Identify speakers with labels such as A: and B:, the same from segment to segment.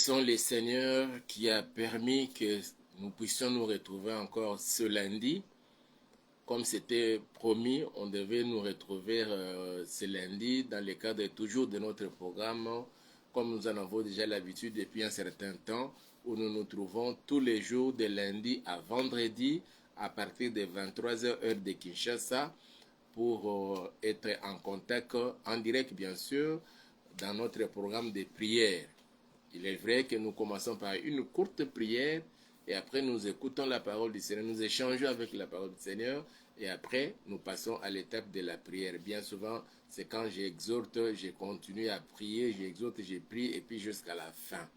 A: bénissons le Seigneur qui a permis que nous puissions nous retrouver encore ce lundi. Comme c'était promis, on devait nous retrouver ce lundi dans le cadre toujours de notre programme, comme nous en avons déjà l'habitude depuis un certain temps, où nous nous trouvons tous les jours de lundi à vendredi à partir de 23h heure de Kinshasa pour être en contact en direct bien sûr dans notre programme de prière. Il est vrai que nous commençons par une courte prière et après nous écoutons la parole du Seigneur, nous échangeons avec la parole du Seigneur et après nous passons à l'étape de la prière. Bien souvent, c'est quand j'exhorte, je continue à prier, j'exhorte, je prie et puis jusqu'à la fin.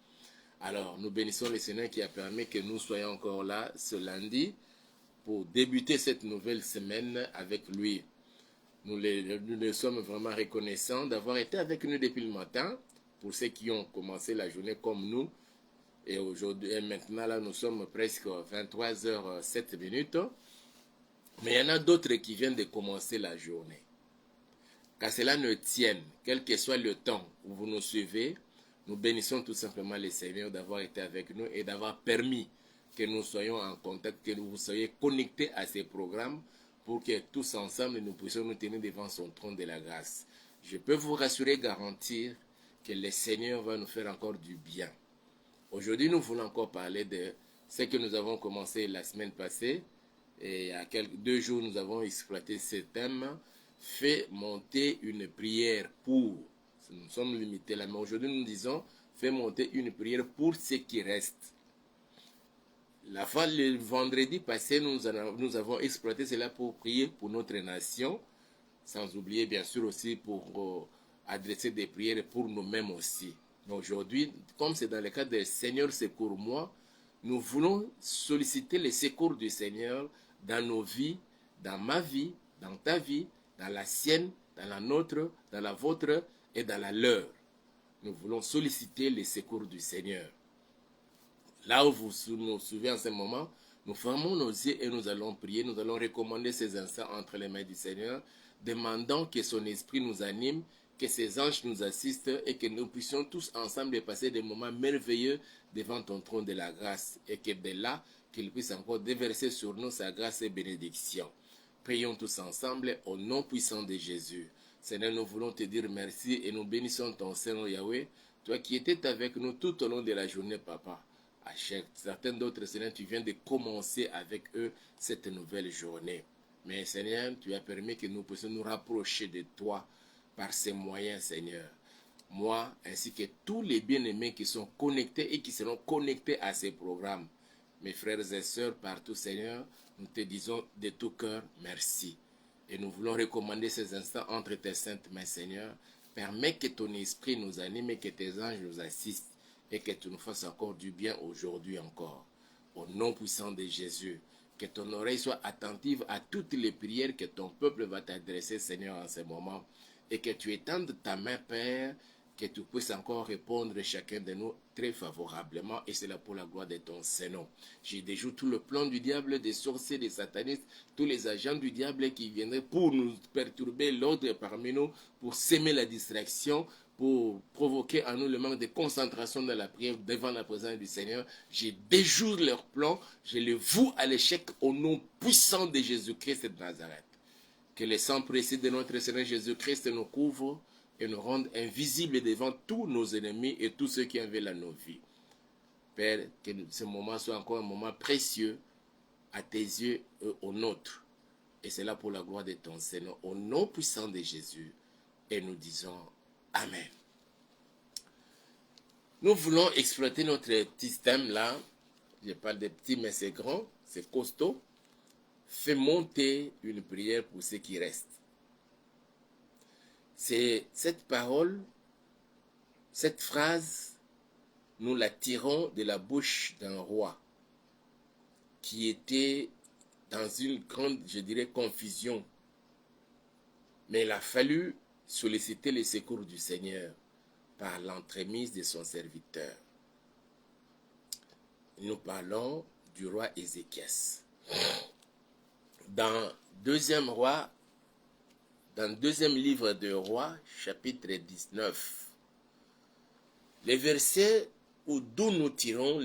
A: Alors, nous bénissons le Seigneur qui a permis que nous soyons encore là ce lundi pour débuter cette nouvelle semaine avec lui. Nous le sommes vraiment reconnaissants d'avoir été avec nous depuis le matin. Pour ceux qui ont commencé la journée comme nous, et aujourd'hui et maintenant là nous sommes presque 23h07. Mais il y en a d'autres qui viennent de commencer la journée. Qu'à cela ne tienne, quel que soit le temps où vous nous suivez, nous bénissons tout simplement le Seigneur d'avoir été avec nous et d'avoir permis que nous soyons en contact, que vous soyez connectés à ces programmes pour que tous ensemble nous puissions nous tenir devant son trône de la grâce. Je peux vous rassurer, garantir que le Seigneur va nous faire encore du bien. Aujourd'hui, nous voulons encore parler de ce que nous avons commencé la semaine passée. Et il y a 2 jours, nous avons exploité ce thème. Fais monter une prière pour. Nous sommes limités là, mais aujourd'hui, nous disons fais monter une prière pour ce qui reste. Le vendredi passé, nous avons exploité cela pour prier pour notre nation, sans oublier bien sûr aussi pour adresser des prières pour nous-mêmes aussi. Mais aujourd'hui, comme c'est dans le cadre de Seigneur secours-moi, nous voulons solliciter le secours du Seigneur dans nos vies, dans ma vie, dans ta vie, dans la sienne, dans la nôtre, dans la vôtre et dans la leur. Nous voulons solliciter le secours du Seigneur. Là où vous nous suivez en ce moment, nous fermons nos yeux et nous allons prier, nous allons recommander ces instants entre les mains du Seigneur, demandant que son esprit nous anime, que ses anges nous assistent et que nous puissions tous ensemble passer des moments merveilleux devant ton trône de la grâce et que de là, qu'il puisse encore déverser sur nous sa grâce et bénédiction. Prions tous ensemble au nom puissant de Jésus. Seigneur, nous voulons te dire merci et nous bénissons ton Seigneur Yahweh, toi qui étais avec nous tout au long de la journée, Papa. À certains d'autres, Seigneur, tu viens de commencer avec eux cette nouvelle journée. Mais Seigneur, tu as permis que nous puissions nous rapprocher de toi par ces moyens, Seigneur. Moi, ainsi que tous les bien-aimés qui sont connectés et qui seront connectés à ces programmes. Mes frères et sœurs partout, Seigneur, nous te disons de tout cœur merci. Et nous voulons recommander ces instants entre tes saintes mains, Seigneur. Permets que ton esprit nous anime et que tes anges nous assistent et que tu nous fasses encore du bien aujourd'hui encore. Au nom puissant de Jésus, que ton oreille soit attentive à toutes les prières que ton peuple va t'adresser, Seigneur, en ce moment. Et que tu étendes ta main, Père, que tu puisses encore répondre chacun de nous très favorablement. Et c'est là pour la gloire de ton Saint-Nom. Je déjoue tout le plan du diable, des sorciers, des satanistes, tous les agents du diable qui viendraient pour nous perturber l'ordre parmi nous, pour s'aimer la distraction, pour provoquer en nous le manque de concentration dans la prière devant la présence du Seigneur. Je déjoue leur plan, je les voue à l'échec au nom puissant de Jésus-Christ de Nazareth. Que le sang précieux de notre Seigneur Jésus-Christ nous couvre et nous rende invisibles devant tous nos ennemis et tous ceux qui en veulent à nos vies. Père, que ce moment soit encore un moment précieux à tes yeux et aux nôtres. Et c'est là pour la gloire de ton Seigneur, au nom puissant de Jésus. Et nous disons Amen. Nous voulons exploiter notre petit thème là. Je parle de petit, mais c'est grand, c'est costaud. Fais monter une prière pour ceux qui restent. C'est cette parole, cette phrase, nous la tirons de la bouche d'un roi qui était dans une grande, je dirais, confusion. Mais il a fallu solliciter le secours du Seigneur par l'entremise de son serviteur. Nous parlons du roi Ézéchias. Dans deuxième livre de Rois, chapitre 19, les versets d'où nous tirons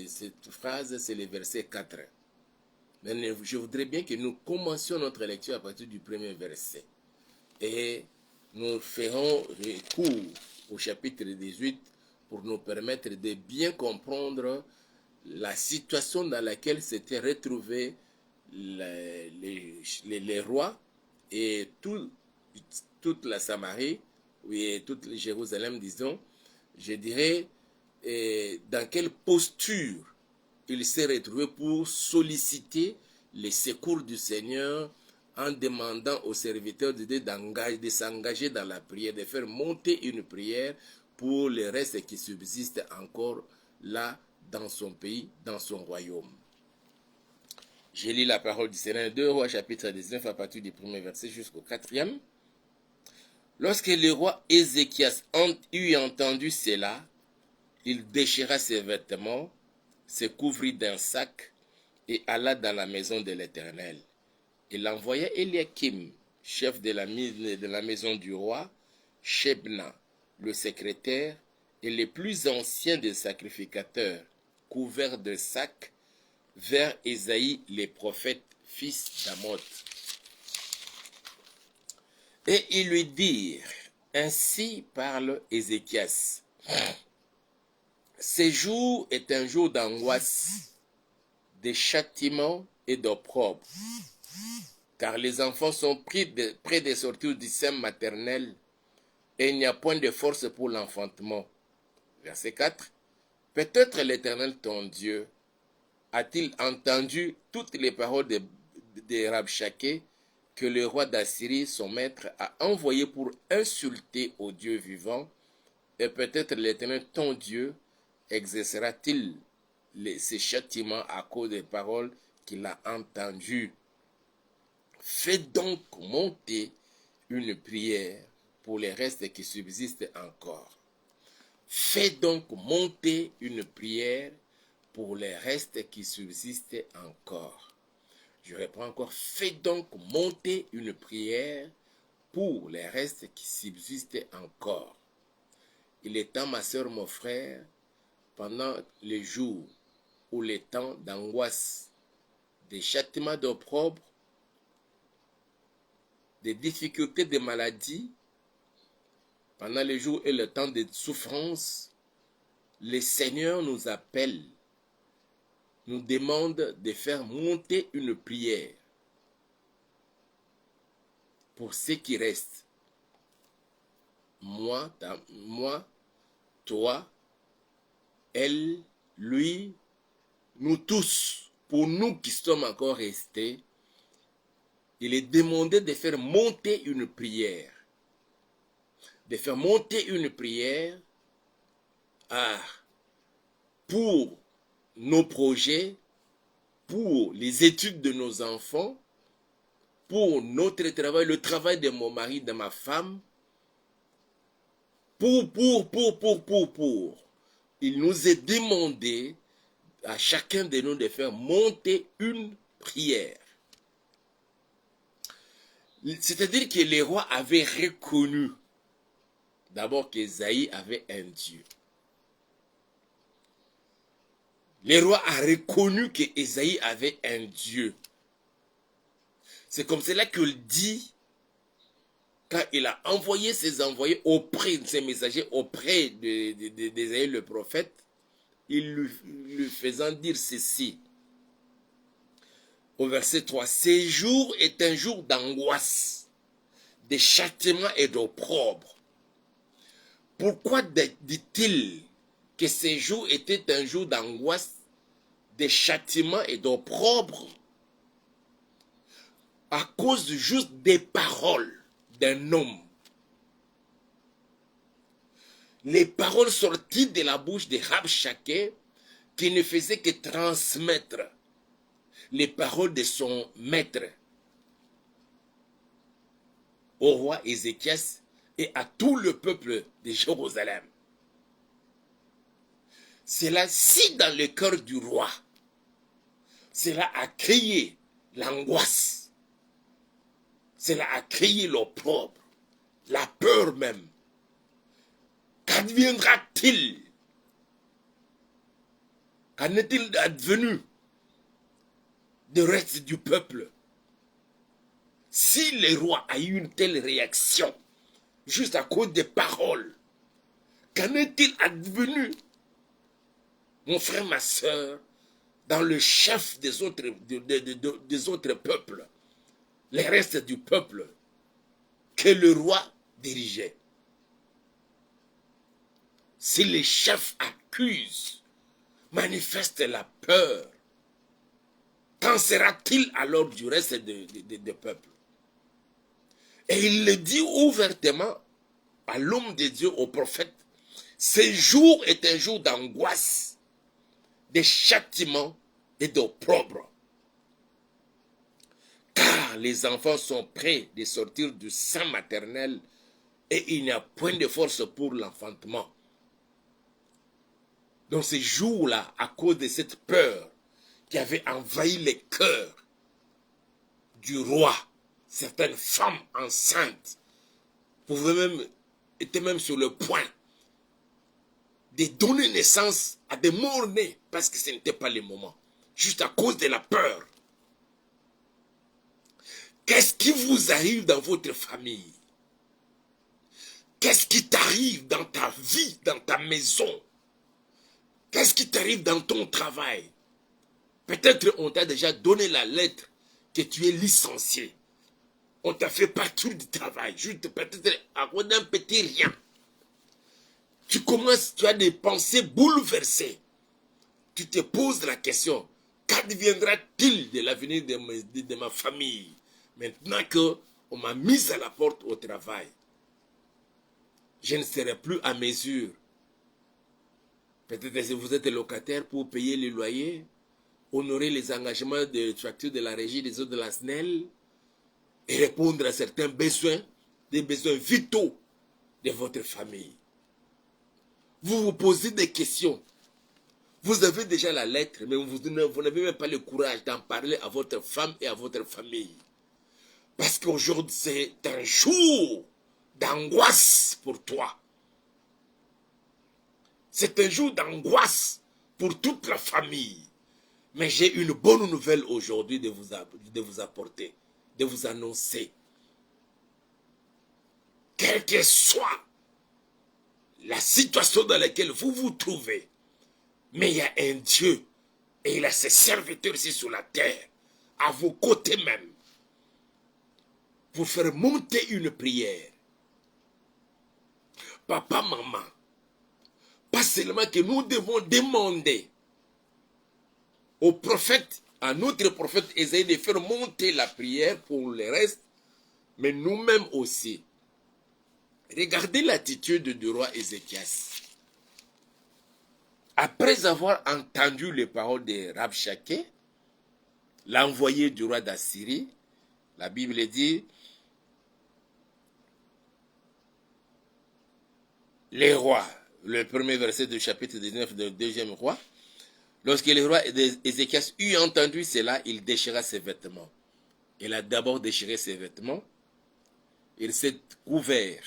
A: cette phrase, c'est le verset 4. Mais je voudrais bien que nous commencions notre lecture à partir du premier verset. Et nous ferons recours au chapitre 18 pour nous permettre de bien comprendre la situation dans laquelle s'étaient retrouvés les rois et toute la Samarie, et toute Jérusalem, disons, je dirais, dans quelle posture il s'est retrouvé pour solliciter les secours du Seigneur en demandant aux serviteurs de Dieu de s'engager dans la prière, de faire monter une prière pour les restes qui subsistent encore là dans son pays, dans son royaume. Je lis la parole du Seigneur, 2 Rois chapitre 19 à partir du premier verset jusqu'au 4e. Lorsque le roi Ézéchias eut entendu cela, il déchira ses vêtements, se couvrit d'un sac et alla dans la maison de l'Éternel. Il envoya Eliakim, chef de la maison du roi, Shebna, le secrétaire, et les plus anciens des sacrificateurs, couverts de sacs, vers Ésaïe, les prophètes, fils d'Amoth. Et ils lui dirent, ainsi parle Ézéchias, ce jour est un jour d'angoisse, de châtiment et d'opprobre, car les enfants sont près de sortir du sein maternel et il n'y a point de force pour l'enfantement. Verset 4. Peut-être l'Éternel ton Dieu a-t-il entendu toutes les paroles de Rabshakeh que le roi d'Assyrie, son maître, a envoyé pour insulter au Dieu vivant, et peut-être l'Éternel ton Dieu exercera-t-il ces châtiments à cause des paroles qu'il a entendues. Fais donc monter une prière pour les restes qui subsistent encore. Fais donc monter une prière pour les restes qui subsistent encore. Je reprends encore. Fais donc monter une prière pour les restes qui subsistent encore. Il est temps, ma soeur, mon frère, pendant les jours ou les temps d'angoisse, des châtiments d'opprobre, des difficultés de maladie, pendant les jours et le temps de souffrance, le Seigneur nous appelle, nous demande de faire monter une prière pour ceux qui restent. Moi, toi, elle, lui, nous tous, pour nous qui sommes encore restés, il est demandé de faire monter une prière. De faire monter une prière pour nos projets, pour les études de nos enfants, pour notre travail, le travail de mon mari, de ma femme, pour. Il nous est demandé à chacun de nous de faire monter une prière. C'est-à-dire que les rois avaient reconnu d'abord qu'Ésaïe avait un Dieu. Le roi a reconnu qu'Ésaïe avait un Dieu. C'est comme cela qu'il dit, quand il a envoyé ses envoyés auprès de ses messagers, auprès d'Ésaïe le prophète, il lui faisant dire ceci. Au verset 3, ce jour est un jour d'angoisse, de châtiment et d'opprobre. Pourquoi dit-il que ce jour était un jour d'angoisse, de châtiment et d'opprobre? À cause juste des paroles d'un homme. Les paroles sorties de la bouche de Rabshakeh, qui ne faisait que transmettre les paroles de son maître au roi Ézéchias et à tout le peuple de Jérusalem. Cela, si dans le cœur du roi, cela a créé l'angoisse, cela a créé l'opprobre, la peur même. Qu'adviendra-t-il Qu'en est-il advenu du reste du peuple? Si le roi a eu une telle réaction, juste à cause des paroles, qu'en est-il advenu, mon frère, ma soeur, dans le chef des autres peuples, les restes du peuple que le roi dirigeait? Si les chefs accusent, manifestent la peur, qu'en sera-t-il alors du reste du peuple? Et il le dit ouvertement à l'homme de Dieu, au prophète. Ce jour est un jour d'angoisse, de châtiment et d'opprobre. Car les enfants sont prêts de sortir du sein maternel et il n'y a point de force pour l'enfantement. Donc ces jours-là, à cause de cette peur qui avait envahi les cœurs du roi, certaines femmes enceintes étaient même sur le point de donner naissance à des morts-nés parce que ce n'était pas le moment, juste à cause de la peur. Qu'est-ce qui vous arrive dans votre famille? Qu'est-ce qui t'arrive dans ta vie, dans ta maison? Qu'est-ce qui t'arrive dans ton travail? Peut-être on t'a déjà donné la lettre que tu es licencié. On t'a fait partir du travail, juste peut-être à cause d'un petit rien. Tu as des pensées bouleversées. Tu te poses la question, qu'adviendra-t-il de l'avenir de ma famille maintenant qu'on m'a mis à la porte au travail? Je ne serai plus à mesure. Peut-être que vous êtes locataire pour payer le loyer, honorer les engagements de facture de la régie des eaux de la SNEL et répondre à certains besoins, des besoins vitaux de votre famille. Vous vous posez des questions. Vous avez déjà la lettre, mais vous n'avez même pas le courage d'en parler à votre femme et à votre famille. Parce qu'aujourd'hui, c'est un jour d'angoisse pour toi. C'est un jour d'angoisse pour toute la famille. Mais j'ai une bonne nouvelle aujourd'hui de vous apporter, de vous annoncer. Quelle que soit la situation dans laquelle vous vous trouvez, mais il y a un Dieu et il a ses serviteurs ici sur la terre, à vos côtés même, pour faire monter une prière. Papa, maman, pas seulement que nous devons demander au prophète, à notre prophète Ésaïe de faire monter la prière pour le reste, mais nous-mêmes aussi. Regardez l'attitude du roi Ézéchias. Après avoir entendu les paroles de Rabshakeh, l'envoyé du roi d'Assyrie, la Bible dit, les rois, le premier verset du chapitre 19 du deuxième roi, lorsque le roi Ézéchias eut entendu cela, il déchira ses vêtements. Il a d'abord déchiré ses vêtements, il s'est couvert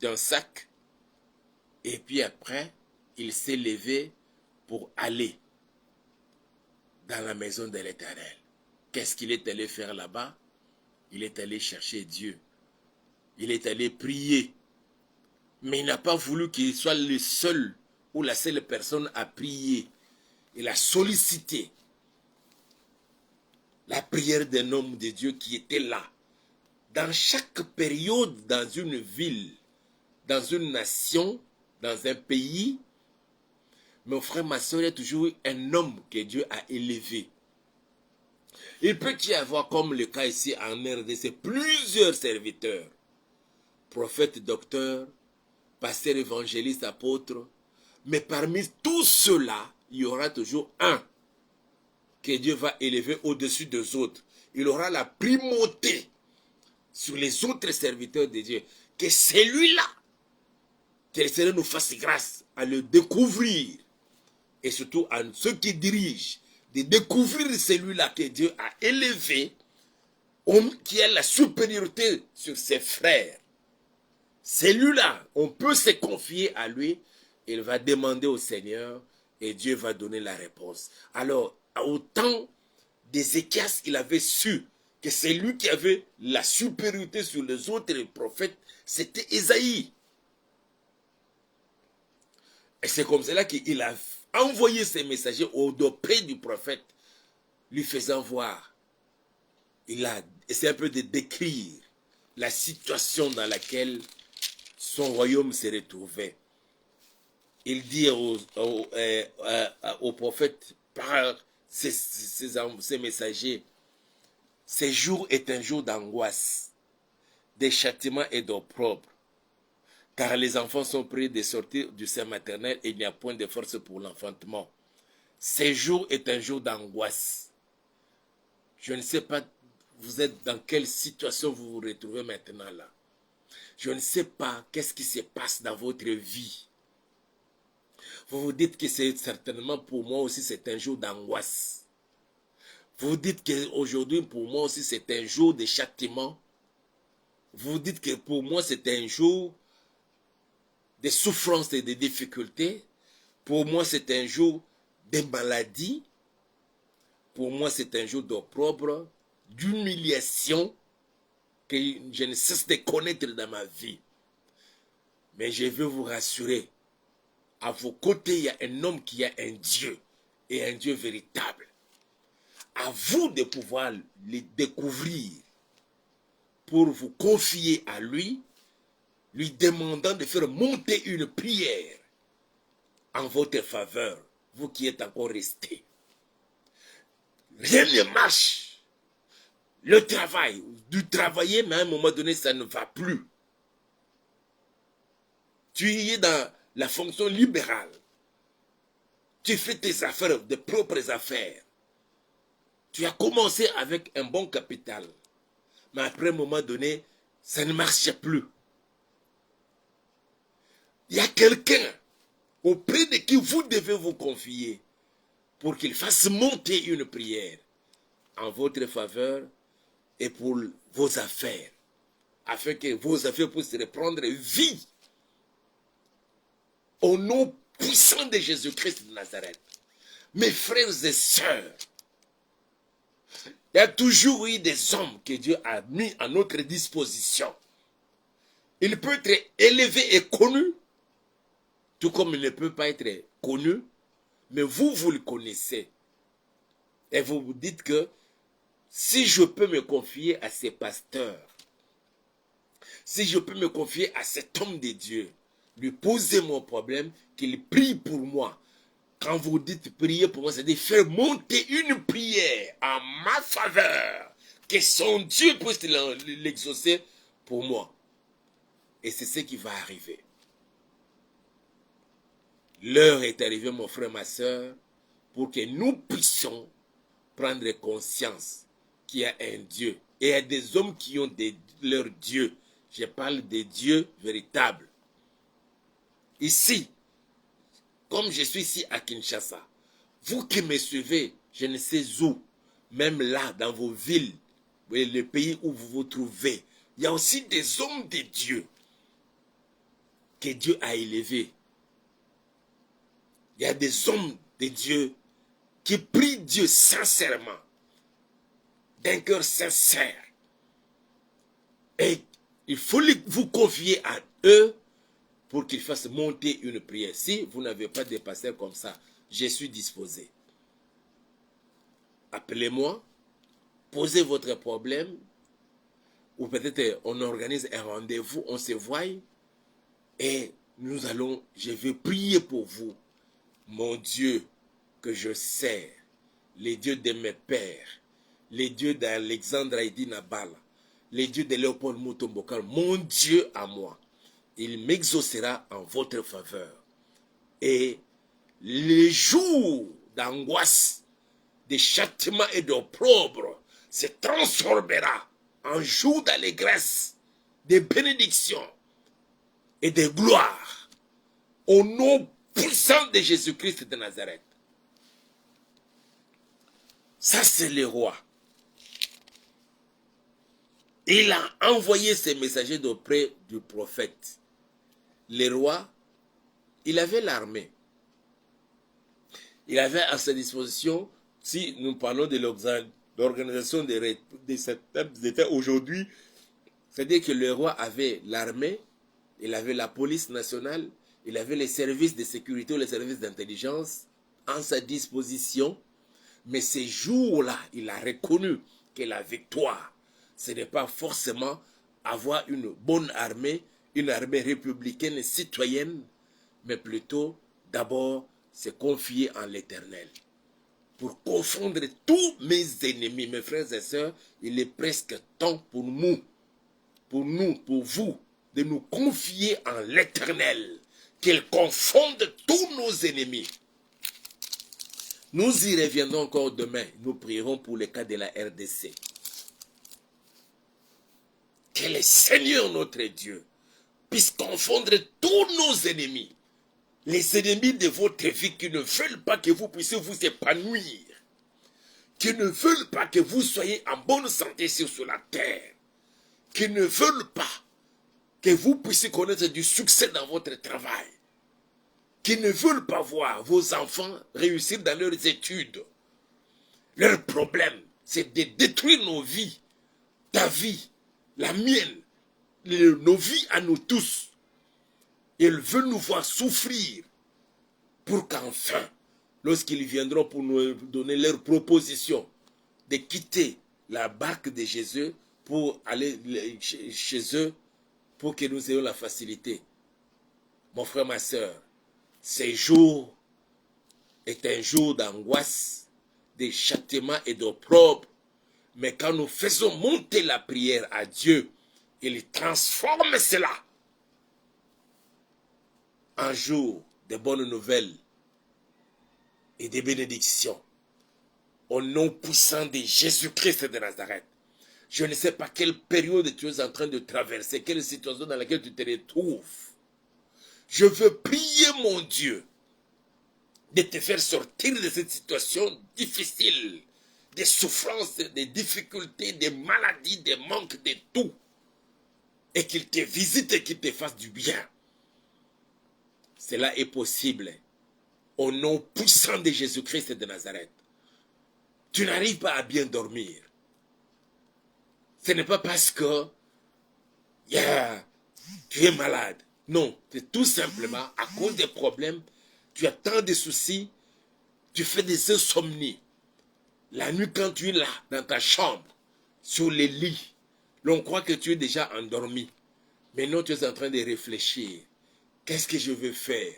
A: d'un sac, et puis après, il s'est levé pour aller dans la maison de l'Éternel. Qu'est-ce qu'il est allé faire là-bas? Il est allé chercher Dieu. Il est allé prier. Mais il n'a pas voulu qu'il soit le seul ou la seule personne à prier. Il a sollicité la prière d'un homme de Dieu qui était là. Dans chaque période, dans une ville, dans une nation, dans un pays, mon frère, ma soeur, il y a toujours un homme que Dieu a élevé. Il peut y avoir, comme le cas ici en RDC, plusieurs serviteurs, prophètes, docteurs, pasteurs, évangélistes, apôtres, mais parmi tous ceux-là, il y aura toujours un que Dieu va élever au-dessus des autres. Il aura la primauté sur les autres serviteurs de Dieu. Que celui-là, que le Seigneur nous fasse grâce à le découvrir. Et surtout à ceux qui dirigent, de découvrir celui-là que Dieu a élevé, qui a la supériorité sur ses frères. Celui-là, on peut se confier à lui. Il va demander au Seigneur Et Dieu va donner la réponse. Alors, au temps d'Ézéchias, il avait su que c'est lui qui avait la supériorité sur les autres prophètes, c'était Ésaïe. Et c'est comme cela qu'il a envoyé ses messagers auprès du prophète, lui faisant voir. Il a essayé un peu de décrire la situation dans laquelle son royaume se retrouvait. Il dit au prophète par ses messagers, ce jour est un jour d'angoisse, de châtiment et d'opprobre, car les enfants sont prêts de sortir du sein maternel et il n'y a point de force pour l'enfantement. Ce jour est un jour d'angoisse. Je ne sais pas, vous êtes dans quelle situation vous vous retrouvez maintenant là. Je ne sais pas qu'est-ce qui se passe dans votre vie. Vous vous dites que c'est certainement pour moi aussi c'est un jour d'angoisse. Vous vous dites qu'aujourd'hui pour moi aussi c'est un jour de châtiment. Vous vous dites que pour moi c'est un jour de souffrance et de difficultés. Pour moi c'est un jour de maladie. Pour moi c'est un jour d'opprobre, d'humiliation que je ne cesse de connaître dans ma vie. Mais je veux vous rassurer. À vos côtés, il y a un homme qui a un Dieu, et un Dieu véritable. À vous de pouvoir le découvrir pour vous confier à lui, lui demandant de faire monter une prière en votre faveur, vous qui êtes encore restés. Rien ne marche. Le travail, du travailler, mais à un moment donné, ça ne va plus. Tu es dans la fonction libérale. Tu fais tes affaires, tes propres affaires. Tu as commencé avec un bon capital. Mais après un moment donné, ça ne marchait plus. Il y a quelqu'un auprès de qui vous devez vous confier pour qu'il fasse monter une prière en votre faveur et pour vos affaires, afin que vos affaires puissent reprendre vie au nom puissant de Jésus-Christ de Nazareth. Mes frères et sœurs, il y a toujours eu des hommes que Dieu a mis à notre disposition. Il peut être élevé et connu, tout comme il ne peut pas être connu, mais vous le connaissez. Et vous vous dites que si je peux me confier à ces pasteurs, si je peux me confier à cet homme de Dieu, lui poser mon problème, qu'il prie pour moi. Quand vous dites prier pour moi, c'est de faire monter une prière en ma faveur, que son Dieu puisse l'exaucer pour moi. Et c'est ce qui va arriver. L'heure est arrivée, mon frère, ma soeur, pour que nous puissions prendre conscience qu'il y a un Dieu. Et il y a des hommes qui ont leur Dieu. Je parle des dieux véritables. Ici, comme je suis ici à Kinshasa, vous qui me suivez, je ne sais où, même là, dans vos villes, le pays où vous vous trouvez, il y a aussi des hommes de Dieu que Dieu a élevés. Il y a des hommes de Dieu qui prient Dieu sincèrement, d'un cœur sincère. Et il faut vous confier à eux pour qu'ils fassent monter une prière. Si vous n'avez pas de pasteur comme ça, je suis disposé. Appelez-moi, posez votre problème, ou peut-être on organise un rendez-vous, on se voit, et je vais prier pour vous. Mon Dieu que je sers, les dieux de mes pères, les dieux d'Alexandre Haïdi Nabala, les dieux de Léopold Mutombokar, mon Dieu à moi, il m'exaucera en votre faveur. Et les jours d'angoisse, de châtiment et d'opprobre se transformera en jours d'allégresse, de bénédiction et de gloire au nom puissant de Jésus-Christ de Nazareth. Ça, c'est le roi. Il a envoyé ses messagers auprès du prophète. Le roi, il avait l'armée. Il avait à sa disposition, si nous parlons de l'organisation des États aujourd'hui, c'est-à-dire que le roi avait l'armée, il avait la police nationale, il avait les services de sécurité ou les services d'intelligence en sa disposition. Mais ces jours-là, il a reconnu que la victoire, ce n'est pas forcément avoir une bonne armée, une armée républicaine et citoyenne, mais plutôt d'abord se confier en l'Éternel. Pour confondre tous mes ennemis, mes frères et sœurs, il est presque temps pour nous, pour vous, de nous confier en l'Éternel, qu'il confonde tous nos ennemis. Nous y reviendrons encore demain. Nous prierons pour le cas de la RDC. Que le Seigneur notre Dieu puisse confondre tous nos ennemis. Les ennemis de votre vie qui ne veulent pas que vous puissiez vous épanouir. Qui ne veulent pas que vous soyez en bonne santé sur la terre. Qui ne veulent pas que vous puissiez connaître du succès dans votre travail. Qui ne veulent pas voir vos enfants réussir dans leurs études. Leur problème, c'est de détruire nos vies, ta vie, la mienne, nos vies à nous tous. Ils veulent nous voir souffrir pour qu'enfin, lorsqu'ils viendront pour nous donner leurs propositions de quitter la barque de Jésus pour aller chez eux, pour que nous ayons la facilité. Mon frère, ma soeur, ce jour est un jour d'angoisse, de châtiment et d'opprobre. Mais quand nous faisons monter la prière à Dieu, il transforme cela en jour de bonnes nouvelles et de bénédictions. Au nom puissant de Jésus-Christ de Nazareth. Je ne sais pas quelle période tu es en train de traverser, quelle situation dans laquelle tu te retrouves. Je veux prier, mon Dieu, de te faire sortir de cette situation difficile, des souffrances, des difficultés, des maladies, des manques, de tout. Et qu'il te visite et qu'il te fasse du bien. Cela est possible. Au nom puissant de Jésus-Christ de Nazareth. Tu n'arrives pas à bien dormir. Ce n'est pas parce que tu es malade. Non, c'est tout simplement à cause des problèmes. Tu as tant de soucis. Tu fais des insomnies. La nuit, quand tu es là, dans ta chambre, sur les lits, l'on croit que tu es déjà endormi. Mais non, tu es en train de réfléchir. Qu'est-ce que je veux faire?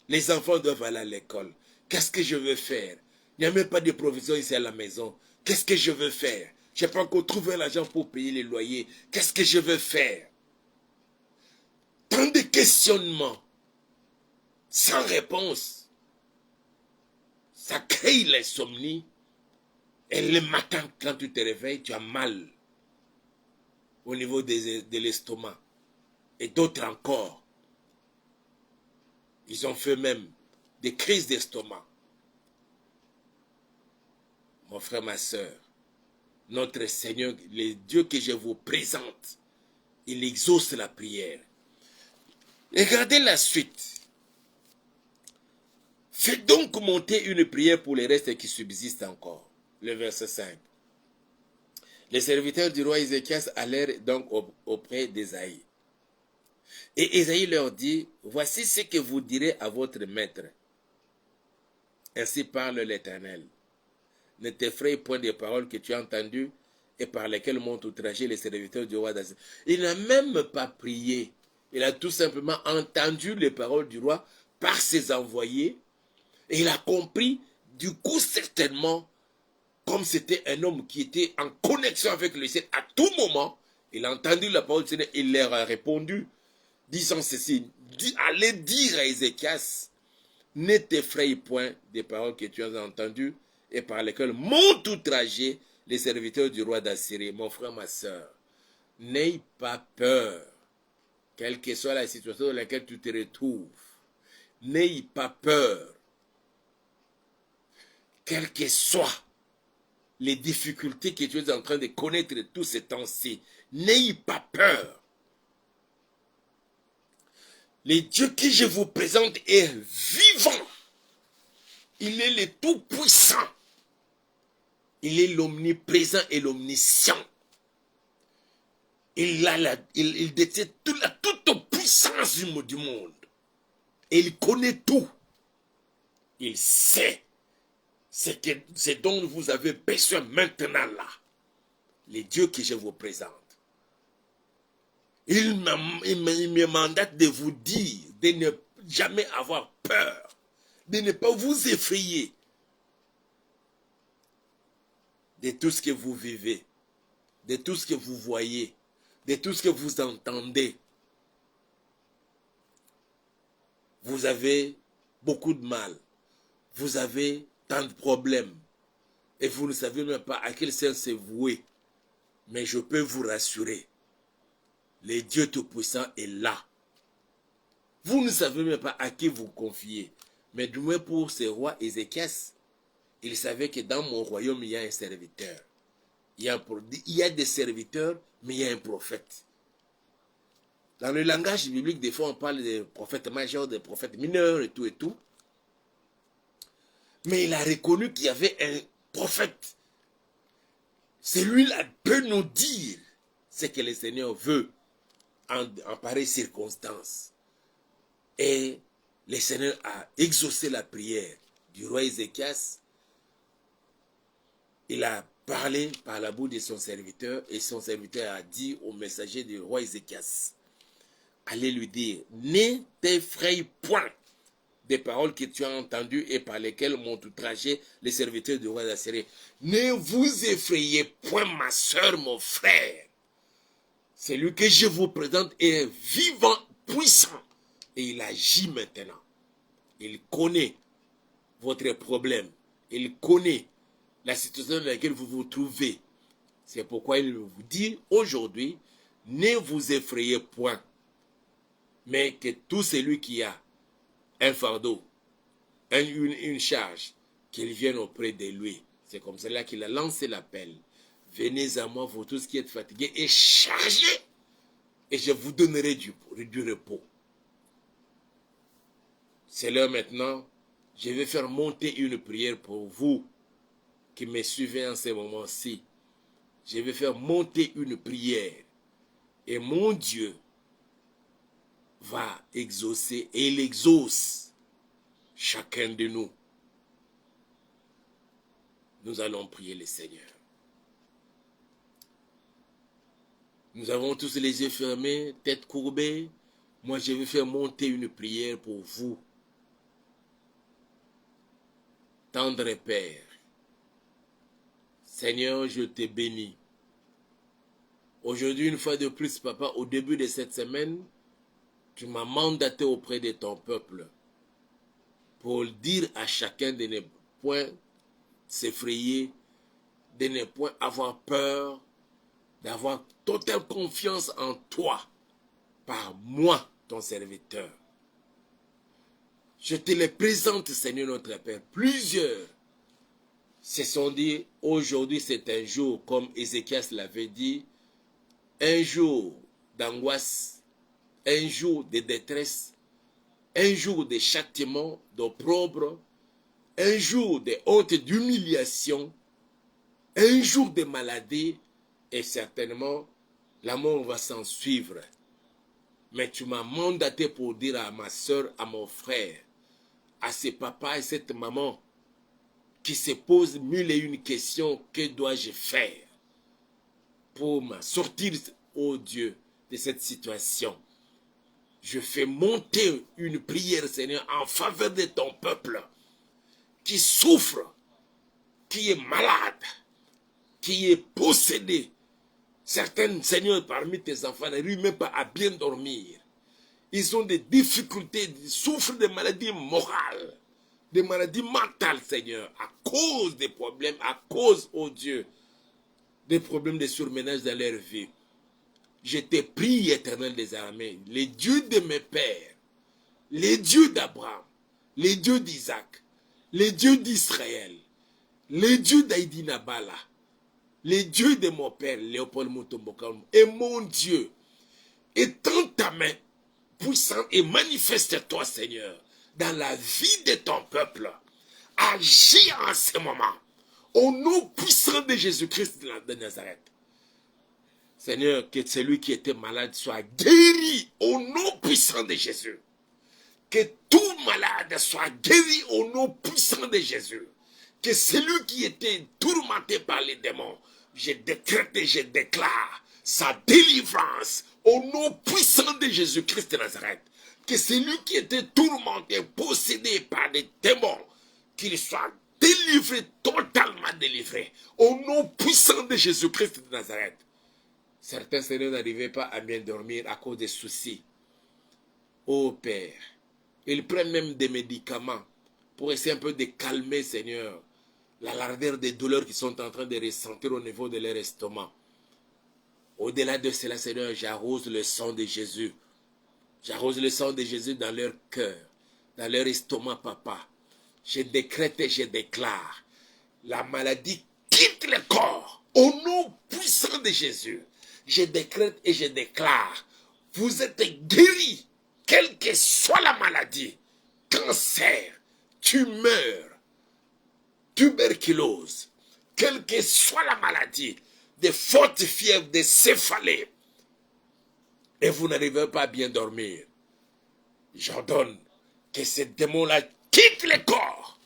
A: Les enfants doivent aller à l'école. Qu'est-ce que je veux faire? Il n'y a même pas de provision ici à la maison. Qu'est-ce que je veux faire? Je n'ai pas encore trouvé l'argent pour payer les loyers. Qu'est-ce que je veux faire? Tant de questionnements, sans réponse. Ça crée l'insomnie. Et le matin, quand tu te réveilles, tu as mal au niveau de l'estomac. Et d'autres encore. Ils ont fait même des crises d'estomac. Mon frère, ma soeur, notre Seigneur, le Dieu que je vous présente, il exauce la prière. Regardez la suite. Faites donc monter une prière pour les restes qui subsistent encore. Le verset 5. Les serviteurs du roi Ézéchias allèrent donc auprès d'Ésaïe. Et Ésaïe leur dit, voici ce que vous direz à votre maître. Ainsi parle l'Éternel. Ne t'effraie point des paroles que tu as entendues et par lesquelles m'ont outragé les serviteurs du roi d'Assyrie. Il n'a même pas prié. Il a tout simplement entendu les paroles du roi par ses envoyés. Et il a compris, du coup certainement, comme c'était un homme qui était en connexion avec le ciel à tout moment, il a entendu la parole du Seigneur, il leur a répondu, disant ceci, allez dire à Ézéchias, ne t'effraie point des paroles que tu as entendues et par lesquelles m'ont outragé les serviteurs du roi d'Assyrie. Mon frère, ma soeur, n'aie pas peur, quelle que soit la situation dans laquelle tu te retrouves. N'aie pas peur, quelles que soient les difficultés que tu es en train de connaître tous ces temps-ci. N'aie pas peur. Le Dieu que je vous présente est vivant. Il est le tout-puissant. Il est l'omniprésent et l'omniscient. Il détient toute puissance du monde. Et il connaît tout. Il sait ce dont vous avez besoin maintenant là. Les dieux que je vous présente. Il me mandate de vous dire de ne jamais avoir peur, de ne pas vous effrayer de tout ce que vous vivez, de tout ce que vous voyez, de tout ce que vous entendez. Vous avez beaucoup de mal, vous avez tant de problèmes, et vous ne savez même pas à quel sens c'est voué. Mais je peux vous rassurer, le Dieu Tout-Puissant est là. Vous ne savez même pas à qui vous confiez. Mais du moins pour ce roi Ézéchias, il savait que dans mon royaume, il y a un serviteur. Il y a des serviteurs, mais il y a un prophète. Dans le langage biblique, des fois, on parle des prophètes majeurs, des prophètes mineurs et tout et tout. Mais il a reconnu qu'il y avait un prophète. Celui-là peut nous dire ce que le Seigneur veut en pareille circonstance. Et le Seigneur a exaucé la prière du roi Ézéchias. Il a parlé par la bouche de son serviteur et son serviteur a dit au messager du roi Ézéchias, allez lui dire, ne t'effraie point des paroles que tu as entendues et par lesquelles m'ont outragé les serviteurs du roi d'Assyrie. Ne vous effrayez point, ma soeur, mon frère. Celui que je vous présente est vivant, puissant. Et il agit maintenant. Il connaît votre problème. Il connaît la situation dans laquelle vous vous trouvez. C'est pourquoi il vous dit aujourd'hui, ne vous effrayez point. Mais que tout celui qui a un fardeau, une charge, qu'il vienne auprès de lui. C'est comme cela qu'il a lancé l'appel. Venez à moi, vous tous qui êtes fatigués et chargés, et je vous donnerai du repos. C'est l'heure maintenant. Je vais faire monter une prière pour vous qui me suivez en ce moment-ci. Je vais faire monter une prière. Et mon Dieu va exaucer, et il exauce chacun de nous. Nous allons prier le Seigneur. Nous avons tous les yeux fermés, tête courbée. Moi, je vais faire monter une prière pour vous. Tendre Père, Seigneur, je te bénis. Aujourd'hui, une fois de plus, Papa, au début de cette semaine, tu m'as mandaté auprès de ton peuple pour dire à chacun de ne point s'effrayer, de ne point avoir peur, d'avoir totale confiance en toi, par moi, ton serviteur. Je te les présente, Seigneur notre Père. Plusieurs se sont dit, aujourd'hui c'est un jour, comme Ézéchias l'avait dit, un jour d'angoisse, un jour de détresse, un jour de châtiment, d'opprobre, un jour de honte, d'humiliation, un jour de maladie, et certainement la mort va s'en suivre. Mais tu m'as mandaté pour dire à ma soeur, à mon frère, à ce papa et cette maman qui se posent mille et une questions, que dois-je faire pour me sortir, oh Dieu, de cette situation. Je fais monter une prière, Seigneur, en faveur de ton peuple qui souffre, qui est malade, qui est possédé. Certains, Seigneur, parmi tes enfants n'arrivent même pas à bien dormir. Ils ont des difficultés, ils souffrent de maladies morales, des maladies mentales, Seigneur, à cause des problèmes, à cause, oh Dieu, des problèmes de surménage dans leur vie. Je te prie, Éternel des armées, les dieux de mes pères, les dieux d'Abraham, les dieux d'Isaac, les dieux d'Israël, les dieux d'Aïdinabala, les dieux de mon père, Léopold Mutomboka, et mon Dieu, étends ta main puissante et manifeste-toi, Seigneur, dans la vie de ton peuple, agis en ce moment. Au nom puissant de Jésus-Christ de Nazareth. Seigneur, que celui qui était malade soit guéri au nom puissant de Jésus. Que tout malade soit guéri au nom puissant de Jésus. Que celui qui était tourmenté par les démons, je décrète et je déclare sa délivrance au nom puissant de Jésus-Christ de Nazareth. Que celui qui était tourmenté, possédé par des démons, qu'il soit délivré, totalement délivré, au nom puissant de Jésus-Christ de Nazareth. Certains Seigneur n'arrivaient pas à bien dormir à cause des soucis. Ô Père, ils prennent même des médicaments pour essayer un peu de calmer, Seigneur, la largeur des douleurs qu'ils sont en train de ressentir au niveau de leur estomac. Au-delà de cela, Seigneur, j'arrose le sang de Jésus. J'arrose le sang de Jésus dans leur cœur, dans leur estomac, Papa. Je décrète et je déclare, la maladie quitte le corps au nom puissant de Jésus. Je décrète et je déclare, vous êtes guéris, quelle que soit la maladie, cancer, tumeur, tuberculose, quelle que soit la maladie, des fortes fièvres, des céphalées, et vous n'arrivez pas à bien dormir. J'ordonne que ces démons-là quittent le corps,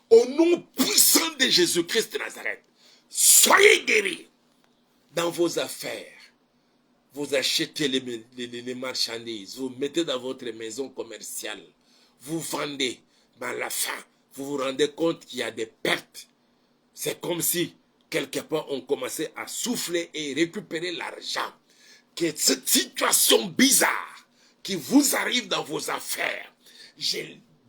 A: au nom puissant de Jésus-Christ de Nazareth. Soyez guéris dans vos affaires. Vous achetez les marchandises, vous mettez dans votre maison commerciale, vous vendez, mais à la fin, vous vous rendez compte qu'il y a des pertes. C'est comme si, quelque part, on commençait à souffler et récupérer l'argent. Que cette situation bizarre qui vous arrive dans vos affaires,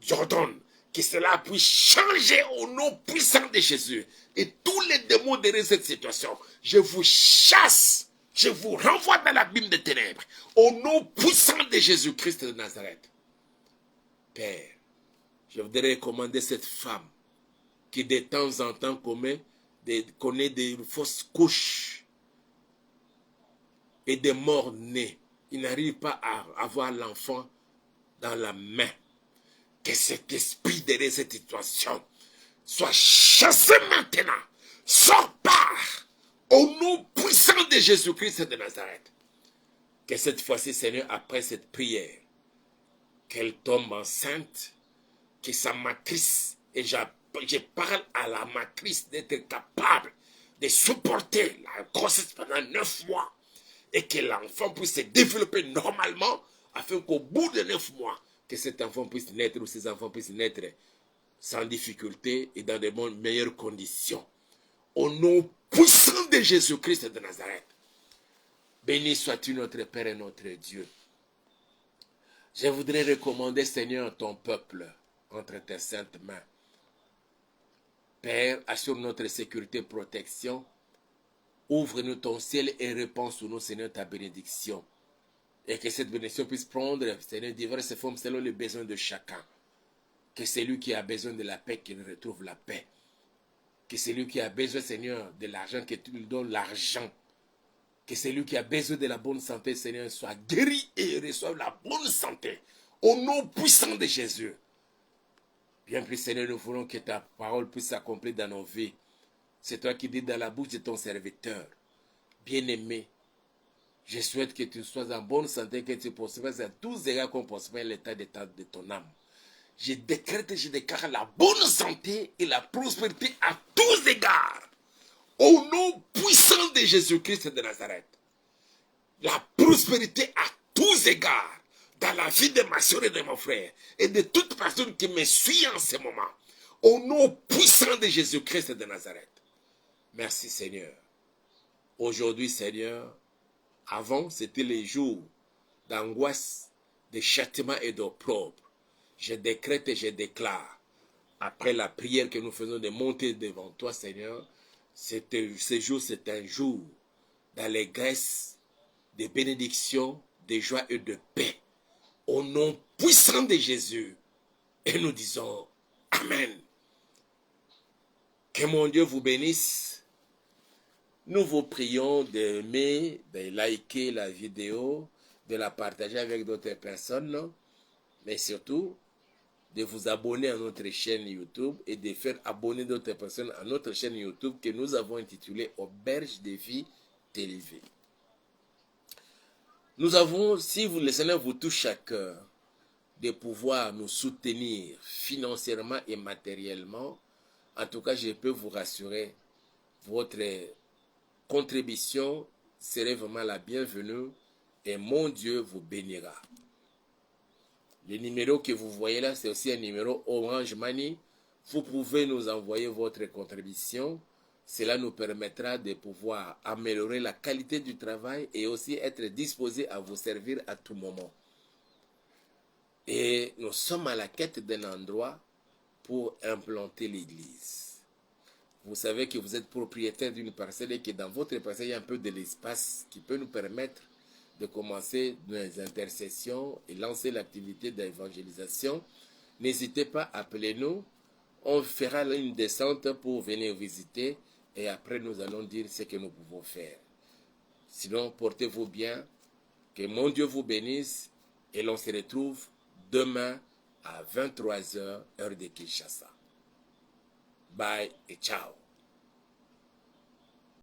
A: j'ordonne que cela puisse changer au nom puissant de Jésus. Et tous les démons derrière cette situation, je vous chasse. Je vous renvoie dans l'abîme des ténèbres, au nom puissant de Jésus-Christ de Nazareth. Père, je voudrais recommander cette femme qui de temps en temps connaît des fausses couches et des morts-nés. Il n'arrive pas à avoir l'enfant dans la main. Que cet esprit derrière cette situation soit chassé maintenant. Sors par au nom puissant de Jésus-Christ de Nazareth. Que cette fois-ci, Seigneur, après cette prière, qu'elle tombe enceinte, que sa matrice, et je parle à la matrice d'être capable de supporter la grossesse pendant 9 mois et que l'enfant puisse se développer normalement afin qu'au bout de 9 mois, que cet enfant puisse naître ou ces enfants puissent naître sans difficulté et dans de meilleures conditions. Au nom puissant de Jésus-Christ de Nazareth. Béni sois-tu notre Père et notre Dieu. Je voudrais recommander, Seigneur, ton peuple entre tes saintes mains. Père, assure notre sécurité et protection. Ouvre-nous ton ciel et répands sur nous, Seigneur, ta bénédiction. Et que cette bénédiction puisse prendre, Seigneur, diverses formes selon les besoins de chacun. Que celui qui a besoin de la paix, qu'il retrouve la paix. Que celui qui a besoin, Seigneur, de l'argent, que tu lui donnes l'argent. Que celui qui a besoin de la bonne santé, Seigneur, soit guéri et reçoive la bonne santé. Au nom puissant de Jésus. Bien plus, Seigneur, nous voulons que ta parole puisse s'accomplir dans nos vies. C'est toi qui dis dans la bouche de ton serviteur. Bien-aimé, je souhaite que tu sois en bonne santé, que tu prospères à tous égards qu'on prospère l'état de ton âme. Je décrète et je déclare la bonne santé et la prospérité à tous égards. Au nom puissant de Jésus-Christ de Nazareth. La prospérité à tous égards dans la vie de ma soeur et de mon frère et de toute personne qui me suit en ce moment. Au nom puissant de Jésus-Christ de Nazareth. Merci Seigneur. Aujourd'hui Seigneur, avant c'était les jours d'angoisse, de châtiment et d'opprobre. Je décrète et je déclare, après la prière que nous faisons de monter devant toi Seigneur, ce jour c'est un jour d'allégresse, de bénédiction, de joie et de paix. Au nom puissant de Jésus. Et nous disons Amen. Que mon Dieu vous bénisse. Nous vous prions d'aimer, de liker la vidéo, de la partager avec d'autres personnes, mais surtout de vous abonner à notre chaîne YouTube et de faire abonner d'autres personnes à notre chaîne YouTube que nous avons intitulée Auberge de vie TV. Nous avons, si le Seigneur vous touche à cœur, de pouvoir nous soutenir financièrement et matériellement, en tout cas, je peux vous rassurer, votre contribution serait vraiment la bienvenue et mon Dieu vous bénira. Le numéro que vous voyez là, c'est aussi un numéro Orange Money. Vous pouvez nous envoyer votre contribution. Cela nous permettra de pouvoir améliorer la qualité du travail et aussi être disposé à vous servir à tout moment. Et nous sommes à la quête d'un endroit pour implanter l'église. Vous savez que vous êtes propriétaire d'une parcelle et que dans votre parcelle, il y a un peu de l'espace qui peut nous permettre de commencer nos intercessions et lancer l'activité d'évangélisation. N'hésitez pas, appelez-nous. On fera une descente pour venir visiter et après nous allons dire ce que nous pouvons faire. Sinon, portez-vous bien, que mon Dieu vous bénisse et l'on se retrouve demain à 23h, heure de Kinshasa. Bye et ciao.